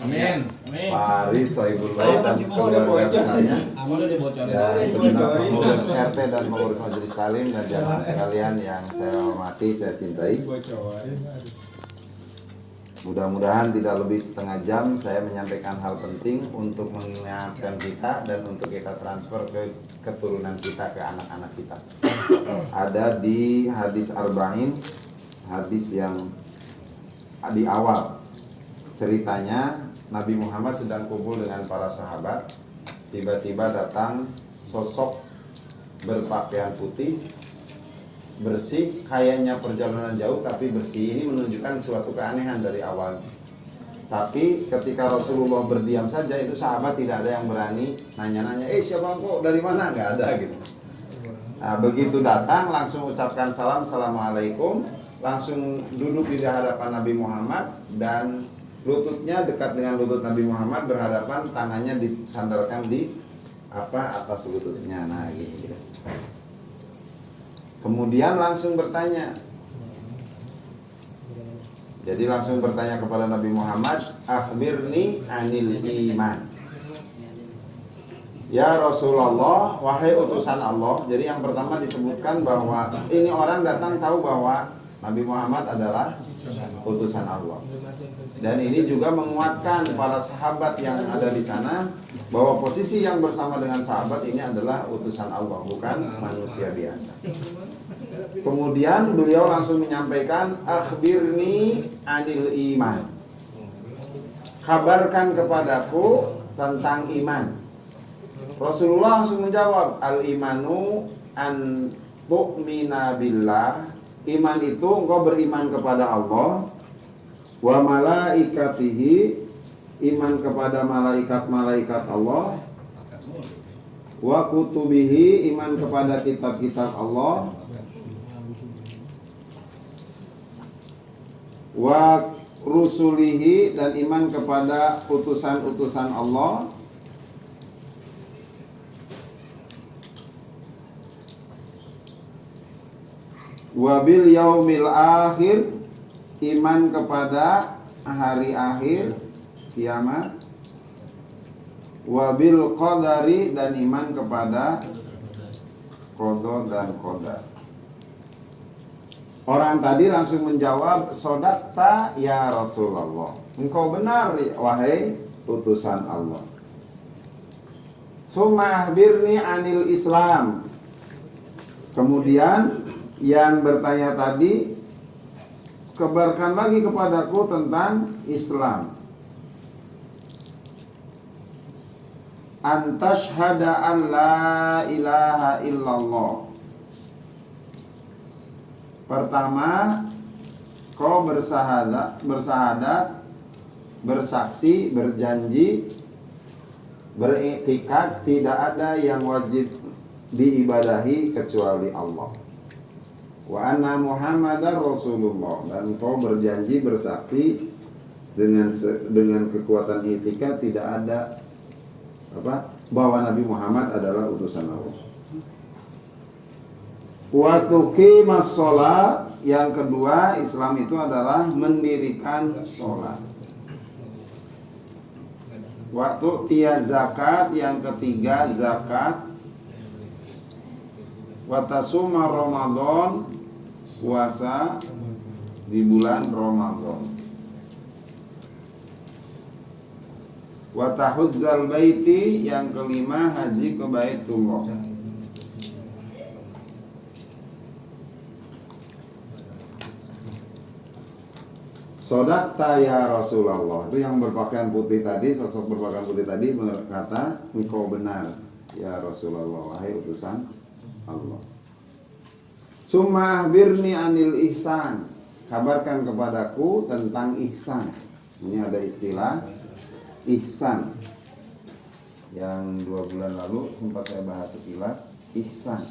Amin. Paris Sohibul Bait dan keluarga saya dan segenap pengurus RT dan pengurus majelis taklim dan jamaah sekalian yang saya hormati, saya cintai. Mudah-mudahan tidak lebih setengah jam saya menyampaikan hal penting untuk mengingatkan kita dan untuk kita transfer ke keturunan kita, ke anak-anak kita. Ada di hadis Arba'in, hadis yang di awal ceritanya Nabi Muhammad sedang kumpul dengan para sahabat. Tiba-tiba datang sosok berpakaian putih, bersih, kayaknya perjalanan jauh tapi bersih. Ini menunjukkan suatu keanehan dari awal. Tapi ketika Rasulullah berdiam saja, itu sahabat tidak ada yang berani nanya-nanya, siapa kok, dari mana, nggak ada gitu. Nah, begitu datang langsung ucapkan salam, assalamualaikum, langsung duduk di hadapan Nabi Muhammad dan lututnya dekat dengan lutut Nabi Muhammad, berhadapan, tangannya disandarkan di atas lututnya. Nah gitu. Kemudian langsung bertanya. Jadi langsung bertanya kepada Nabi Muhammad, akhbirni anil iman. Ya Rasulullah, wahai utusan Allah. Jadi yang pertama disebutkan bahwa ini orang datang tahu bahwa Nabi Muhammad adalah utusan Allah. Dan ini juga menguatkan para sahabat yang ada di sana bahwa posisi yang bersama dengan sahabat ini adalah utusan Allah, bukan manusia biasa. Kemudian beliau langsung menyampaikan, akhbirni anil iman. Kabarkan kepadaku tentang iman. Rasulullah langsung menjawab, al-imanu an tu'mina billah. Iman itu engkau beriman kepada Allah, wa malaikatihi, iman kepada malaikat-malaikat Allah, wa kutubihi, iman kepada kitab-kitab Allah, wa rusulihi, dan iman kepada utusan-utusan Allah, wabil yaumil akhir, iman kepada hari akhir kiamat, wabil qadari, dan iman kepada qada dan qadar. Orang tadi langsung menjawab, sodakta ya Rasulullah, engkau benar wahai utusan Allah. Summa akhbirni anil Islam. Kemudian yang bertanya tadi, kabarkan lagi kepadaku tentang Islam. Antashhada an la ilaha illallah. Pertama, kau bersahadat, bersaksi, berjanji, beriktikad tidak ada yang wajib diibadahi kecuali Allah. Wa anna Muhammadar Rasulullah, dan kau berjanji, bersaksi dengan kekuatan iktikad tidak ada bahwa Nabi Muhammad adalah utusan Allah. Wa tuqimas shalah, yang kedua Islam itu adalah mendirikan sholat. Waktu tiaz zakat, yang ketiga zakat. Wa tasuma Ramadan, puasa di bulan Ramadan. Wa tahuzzal baiti, yang kelima haji ke Baitullah. Sodakta ya Rasulullah, itu yang berpakaian putih tadi, sosok berpakaian putih tadi berkata, engkau benar ya Rasulullah, wahai utusan Allah. Summa akhbirni anil ihsan, kabarkan kepadaku tentang ihsan. Ini ada istilah ihsan yang 2 bulan lalu sempat saya bahas sekilas. Ihsan,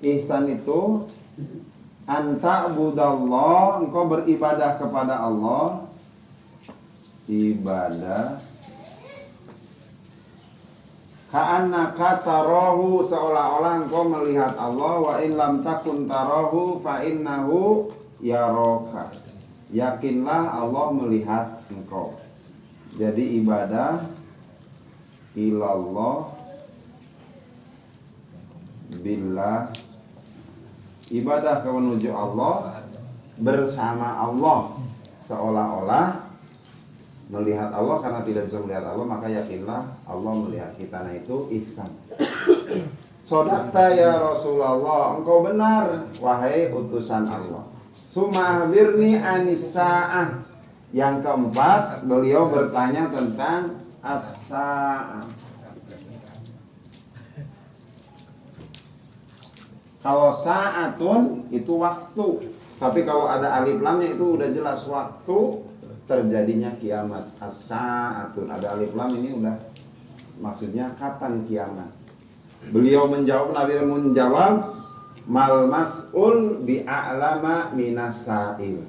ihsan itu anta budallah, engkau beribadah kepada Allah, ibadah ka'annaka tarahu, seolah-olah engkau melihat Allah, wa in lam takun tarahu fa innahu yaraka. yakinlah Allah melihat engkau. Jadi ibadah ilallah billah, ibadah menuju Allah bersama Allah, seolah-olah melihat Allah karena tidak bisa melihat Allah, maka yakinlah Allah melihat kita. Nah itu ihsan. Sodakta ya Rasulullah, engkau benar wahai utusan Allah. Sumahbirni anisa'ah. Yang keempat, beliau bertanya tentang as-sa'ah. Kalau sa'atun itu waktu, tapi kalau ada alif lamnya itu udah jelas waktu terjadinya kiamat. As-sa'atun ada alif lam ini udah maksudnya kapan kiamat. Beliau menjawab, Nabi menjawab, mal mas'ul bi'a'lama minas sa'il.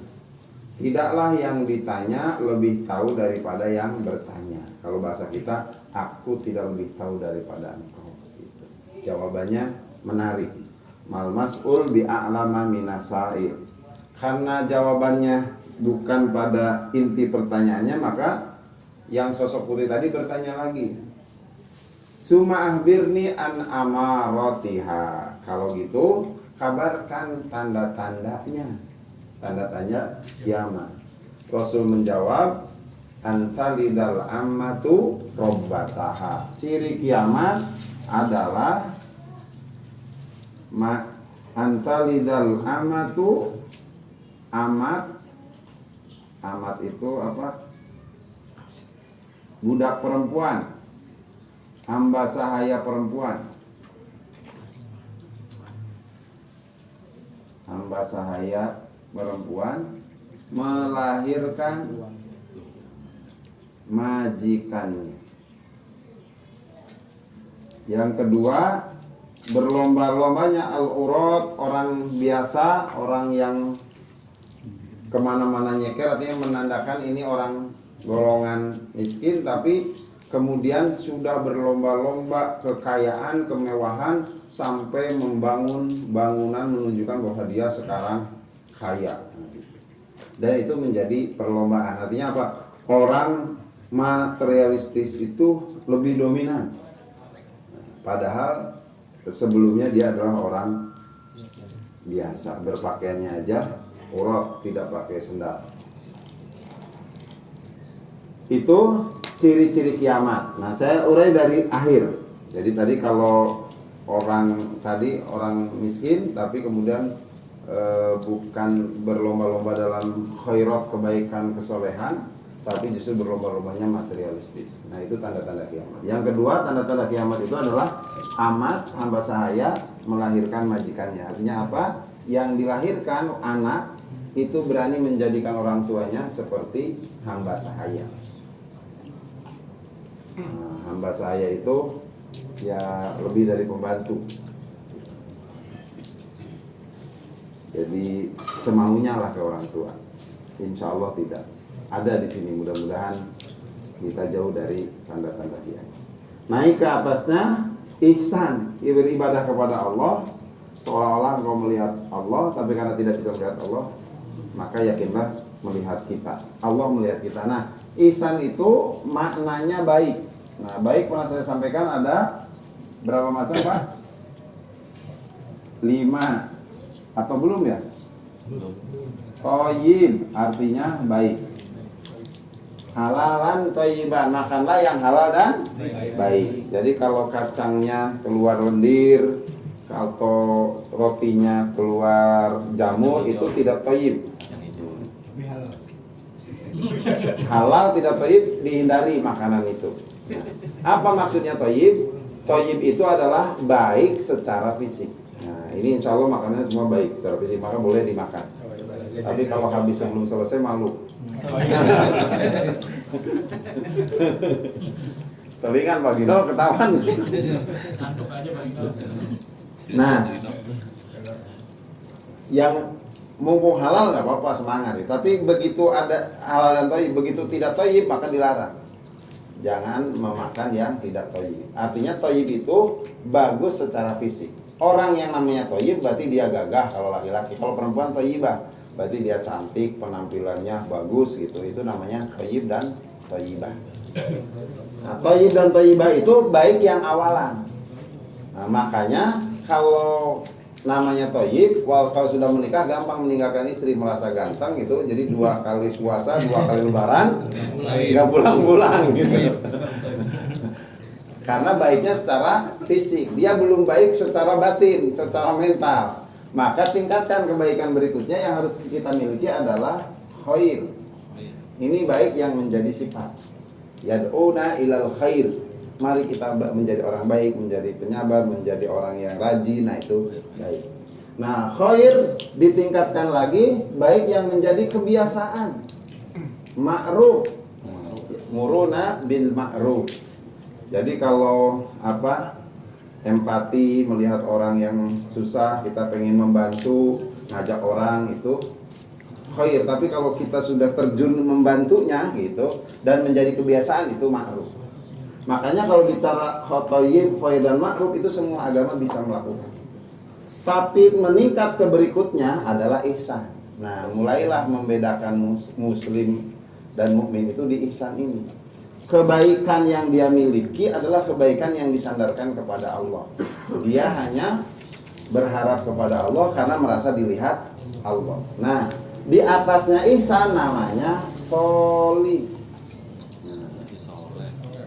Tidaklah yang ditanya lebih tahu daripada yang bertanya. Kalau bahasa kita, aku tidak lebih tahu daripada engkau. Gitu. Jawabannya menarik. Mal mas'ul bi'a'lama minas sa'il. Karena jawabannya bukan pada inti pertanyaannya, maka yang sosok putih tadi bertanya lagi. Suma ahbirni an amaratiha. Kalau gitu kabarkan tanda-tandanya. Tanda-tanda kiamat. Rasul menjawab, antalidal ammatu robbataha. Ciri kiamat adalah antalidal ammatu, amat itu apa? Budak perempuan, hamba sahaya perempuan, hamba sahaya perempuan melahirkan majikannya. Yang kedua, berlomba-lombanya al-urat, orang biasa, orang yang kemana-mana nyeker, artinya menandakan ini orang golongan miskin, tapi kemudian sudah berlomba-lomba kekayaan, kemewahan, sampai membangun bangunan menunjukkan bahwa dia sekarang kaya. Dan itu menjadi perlombaan. Artinya apa? Orang materialistis itu lebih dominan. Padahal sebelumnya dia adalah orang biasa, berpakaiannya aja urat, tidak pakai sendal. Itu ciri-ciri kiamat. Nah, saya urai dari akhir. Jadi tadi kalau orang miskin tapi kemudian bukan berlomba-lomba dalam khairat, kebaikan, kesolehan, tapi justru berlomba-lombanya materialistis. Nah, itu tanda-tanda kiamat. Yang kedua, tanda-tanda kiamat itu adalah amat, hamba sahaya melahirkan majikannya. Artinya apa? Yang dilahirkan anak itu berani menjadikan orang tuanya seperti hamba sahaya. Nah, hamba sahaya itu ya lebih dari pembantu. Jadi semaunya lah ke orang tua. Insya Allah tidak. Ada di sini, mudah-mudahan kita jauh dari tanda-tanda kiamat. Naik ke atasnya ihsan, beribadah kepada Allah seolah-olah engkau melihat Allah, tapi karena tidak bisa melihat Allah, maka yakinlah melihat kita. Allah melihat kita. Nah, ihsan itu maknanya baik. Nah, baik pernah saya sampaikan ada berapa macam, Pak? 5 atau belum ya? Belum. Thayyib artinya baik. Halalan thayyiban, makanlah yang halal dan baik. Jadi kalau kacangnya keluar lendir atau rotinya keluar jamur, itu tidak thayyib. Halal tidak thayyib, dihindari makanan itu. Apa maksudnya thayyib? Thayyib itu adalah baik secara fisik. Nah, ini insya Allah makanannya semua baik secara fisik, maka boleh dimakan. Tapi kalau habis sebelum selesai malu. Selingan Pak Gino ketahuan. Nah, yang mumpung halal nggak apa-apa, semangat. Tapi begitu ada halal dan thayyib, begitu tidak thayyib maka dilarang. Jangan memakan yang tidak thayyib. Artinya thayyib itu bagus secara fisik. Orang yang namanya thayyib berarti dia gagah kalau laki-laki. Kalau perempuan thayyibah. berarti dia cantik, penampilannya bagus gitu, itu namanya thayyib dan thayyibah. Nah, thayyib dan thayyibah itu baik yang awalan. Nah, makanya kalau namanya thayyib, kalau sudah menikah gampang meninggalkan istri, merasa ganteng gitu, jadi 2 kali puasa, 2 kali lebaran, nggak pulang-pulang gitu. Karena baiknya secara fisik, dia belum baik secara batin, secara mental. Maka tingkatkan kebaikan berikutnya yang harus kita miliki adalah khair. Ini baik yang menjadi sifat. Yad'una ilal khair. Mari kita menjadi orang baik, menjadi penyabar, menjadi orang yang rajin. Nah itu baik. Nah khair ditingkatkan lagi, baik yang menjadi kebiasaan. Ma'ruf. Muruna bil ma'ruf. Jadi kalau empati, melihat orang yang susah, kita pengen membantu, ngajak orang itu khair. Tapi kalau kita sudah terjun membantunya gitu dan menjadi kebiasaan, itu ma'ruf. Makanya kalau bicara thayyib, khair dan ma'ruf itu semua agama bisa melakukan. Tapi meningkat ke berikutnya adalah ihsan. Nah, mulailah membedakan muslim dan mukmin itu di ihsan ini. Kebaikan yang dia miliki adalah kebaikan yang disandarkan kepada Allah. Dia hanya berharap kepada Allah karena merasa dilihat Allah. Nah, di atasnya ihsan namanya solih.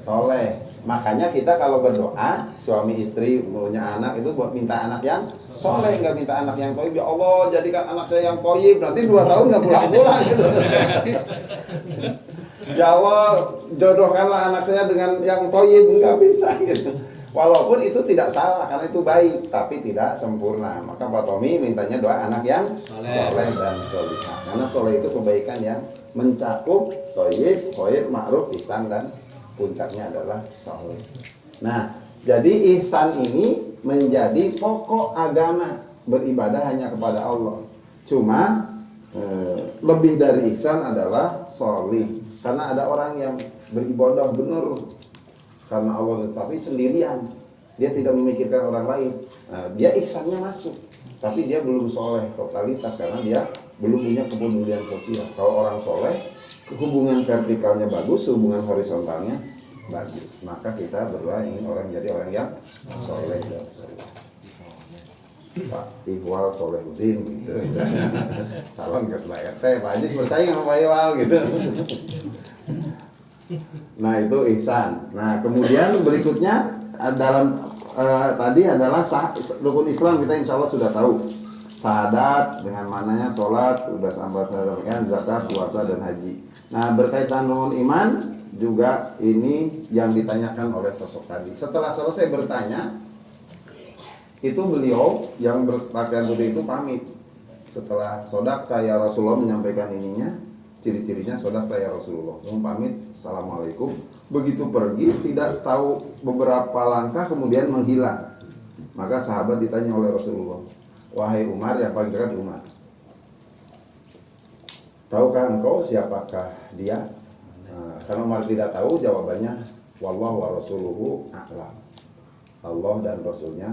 Soleh. Makanya kita kalau berdoa, suami istri punya anak itu buat minta anak yang soleh, nggak minta anak yang toib. Ya Allah, jadikan anak saya yang toib. Nanti 2 tahun nggak pulang-pulang gitu. Ya Allah, jodohkanlah anak saya dengan yang toyib, nggak bisa gitu. Walaupun itu tidak salah, karena itu baik, tapi tidak sempurna. Maka Pak Tommy mintanya doa anak yang soleh dan solihah. Karena soleh itu kebaikan yang mencakup toyib, khair, ma'ruf, ihsan, dan puncaknya adalah soleh. Nah, jadi ihsan ini menjadi pokok agama, beribadah hanya kepada Allah. Cuma lebih dari ihsan adalah solih. Karena ada orang yang beribadah benar karena Allah, tapi sendirian, dia tidak memikirkan orang lain. Nah, dia ihsannya masuk, tapi dia belum soleh totalitas karena dia belum punya kepedulian sosial. Kalau orang soleh, hubungan vertikalnya bagus, hubungan horizontalnya bagus. Maka kita berdoa ingin orang jadi orang yang soleh dan soleh. Pak Ihwal Solehudin gitu. Calon ketua RT, Pak Ajis bersaing sama Pak Ihwal gitu. Nah itu ihsan. Nah kemudian berikutnya dalam tadi adalah rukun Islam, kita insya Allah sudah tahu. Syahadat dengan mananya, sholat, udah sampai zakat, puasa dan haji. Nah berkaitan dengan iman juga ini yang ditanyakan oleh sosok tadi. Setelah selesai bertanya, itu beliau yang berpakaian putih itu pamit. Setelah sodaqta ya Rasulullah menyampaikan ininya, ciri-cirinya sodaqta ya Rasulullah, pamit, assalamualaikum. Begitu pergi tidak tahu beberapa langkah kemudian menghilang. Maka sahabat ditanya oleh Rasulullah, wahai Umar, yang paling dekat Umar, tahukah engkau siapakah dia? Nah, karena Umar tidak tahu, jawabannya wallahu wa rasuluhu a'lam. Allah dan Rasulnya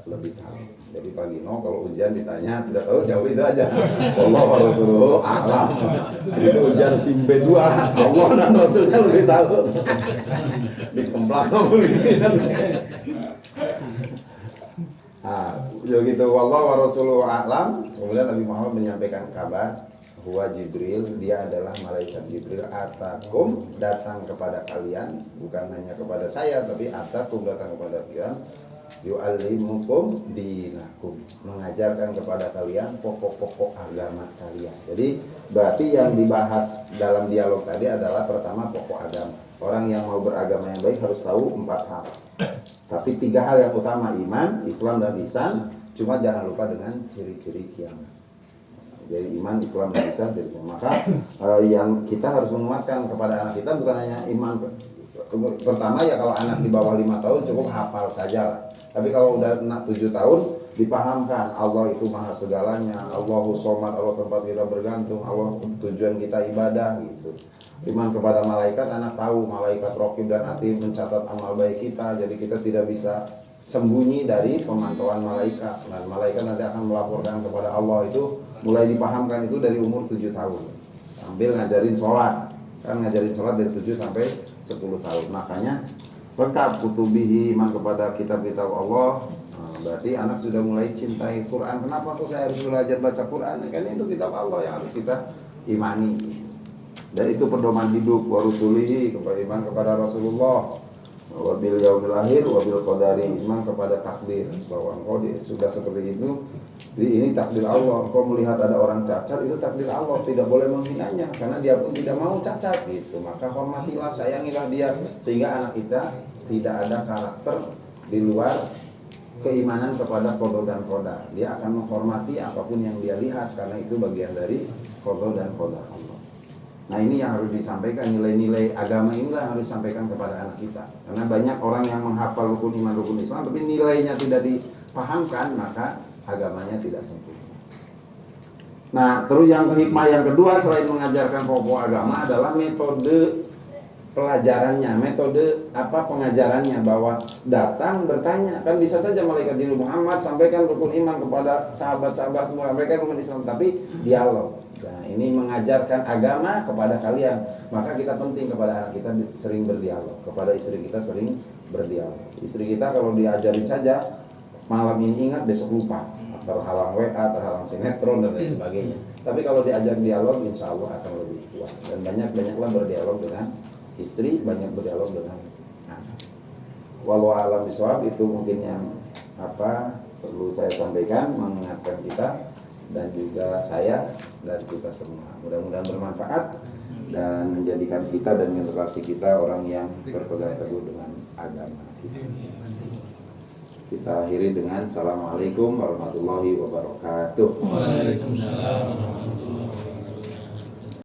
lebih tahu. Jadi Pak Gino kalau ujian ditanya tidak tahu, jawab itu aja. Allah wa rasuluhu a'lam. Itu ujian SIM B2, Allah dan Rasulnya lebih tahu. Dikemplak polisi dan. Nah, begitu wallah wa rasuluhu a'lam. Kemudian Nabi Muhammad menyampaikan kabar, huwa Jibril, dia adalah malaikat Jibril, atakum, datang kepada kalian, bukan hanya kepada saya tapi atakum, datang kepada kalian, yu'allimukum dinakum, mengajarkan kepada kalian pokok-pokok agama kalian. Jadi berarti yang dibahas dalam dialog tadi adalah pertama pokok agama. Orang yang mau beragama yang baik harus tahu 4 hal. Tapi 3 hal yang utama, iman, Islam, dan ihsan. Cuma jangan lupa dengan ciri-ciri kiamat. Jadi iman, Islam, dan ihsan. Maka yang kita harus menguatkan kepada anak kita bukan hanya iman. Pertama ya kalau anak di bawah 5 tahun cukup hafal saja lah. Tapi kalau udah anak 7 tahun dipahamkan Allah itu maha segalanya, Allahus Somad, Allah tempat kita bergantung, Allah tujuan kita ibadah gitu. Iman kepada malaikat, anak tahu malaikat Raqib dan Atid mencatat amal baik kita, jadi kita tidak bisa sembunyi dari pemantauan malaikat. Dan malaikat nanti akan melaporkan kepada Allah itu mulai dipahamkan itu dari umur 7 tahun. Sambil ngajarin sholat. Kan ngajarin sholat dari 7 sampai 10 tahun. Makanya lengkap kutubihi, iman kepada kitab-kitab Allah. Nah, berarti anak sudah mulai cintai Quran. Kenapa kok saya harus belajar baca Quran? Kan itu kitab Allah yang harus kita imani. Dan itu pedoman hidup warusulihi, iman kepada Rasulullah, wabil yaumil akhir, wabil qadari, iman kepada takdir bahwa engkau sudah seperti itu. Jadi ini takdir Allah. Engkau melihat ada orang cacat, itu takdir Allah, tidak boleh menghinanya karena dia pun tidak mau cacat gitu. Maka hormatilah, sayangilah dia sehingga anak kita tidak ada karakter di luar keimanan kepada qada dan qadar. Dia akan menghormati apapun yang dia lihat karena itu bagian dari qada dan qadar Allah. Nah, ini yang harus disampaikan, nilai-nilai agama inilah yang harus disampaikan kepada anak kita. Karena banyak orang yang menghafal rukun iman, rukun Islam, tapi nilainya tidak dipahamkan, maka agamanya tidak sempurna. Nah, terus yang hikmah yang kedua selain mengajarkan pokok agama adalah metode pelajarannya, metode pengajarannya, bahwa datang bertanya. Kan bisa saja malaikat Jibril, Muhammad sampaikan rukun iman kepada sahabat-sahabatmu, sampaikan rukun Islam, tapi dialog. Nah, ini mengajarkan agama kepada kalian. Maka kita penting kepada anak kita sering berdialog, kepada istri kita sering berdialog. Istri kita kalau diajarin saja malam ini ingat, besok lupa, terhalang WA, terhalang sinetron dan lain sebagainya. Tapi kalau diajar dialog, insya Allah akan lebih kuat. Dan banyak-banyaklah berdialog dengan istri, banyak berdialog dengan anak. Wallahu a'lam bishawab, itu mungkin yang perlu saya sampaikan, mengingatkan kita dan juga saya dan kita semua. Mudah-mudahan bermanfaat dan menjadikan kita dan generasi kita orang yang berpegang teguh dengan agama kita. Kita akhiri dengan Assalamualaikum warahmatullahi wabarakatuh. Waalaikumsalam.